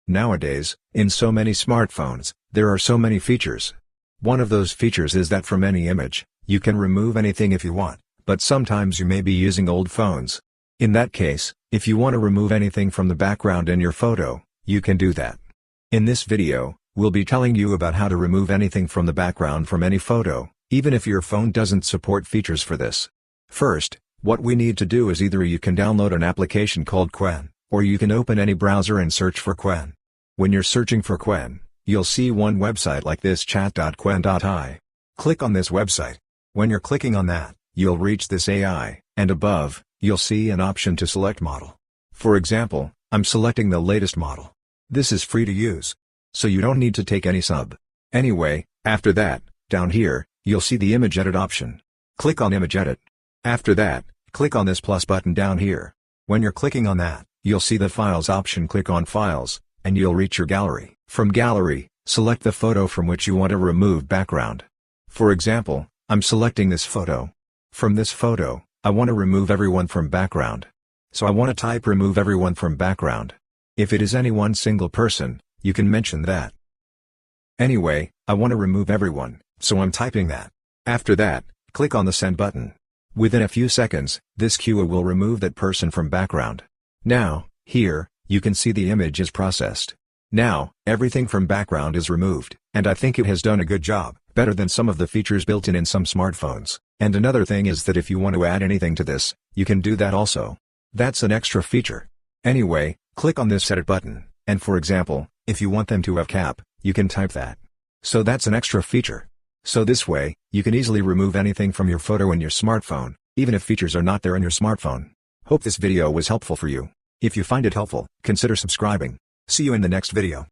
Nowadays, in so many smartphones, there are so many features. One of those features is that from any image, you can remove anything if you want, but sometimes you may be using old phones. In that case, if you want to remove anything from the background in your photo, you can do that. In this video, we'll be telling you about how to remove anything from the background from any photo, even if your phone doesn't support features for this. First, what we need to do is either you can download an application called Qwen, or you can open any browser and search for Qwen. When you're searching for Qwen, you'll see one website like this chat.qwen.ai. Click on this website. When you're clicking on that, you'll reach this AI, and above, you'll see an option to select model. For example, I'm selecting the latest model. This is free to use, so you don't need to take any sub. Anyway, after that, down here, you'll see the image edit option. Click on image edit. After that, click on this plus button down here. When you're clicking on that, you'll see the files option. Click on files, and you'll reach your gallery. From gallery, select the photo from which you want to remove background. For example, I'm selecting this photo. From this photo, I want to remove everyone from background. So I want to type remove everyone from background. If it is any one single person, you can mention that. Anyway, I want to remove everyone, so I'm typing that. After that, click on the send button. Within a few seconds, this Qwen will remove that person from background. Now, here, you can see the image is processed. Now, everything from background is removed, and I think it has done a good job, better than some of the features built in some smartphones. And another thing is that if you want to add anything to this, you can do that also. That's an extra feature. Anyway, click on this edit button, and for example, if you want them to have cap, you can type that. So that's an extra feature. So this way, you can easily remove anything from your photo in your smartphone, even if features are not there in your smartphone. Hope this video was helpful for you. If you find it helpful, consider subscribing. See you in the next video.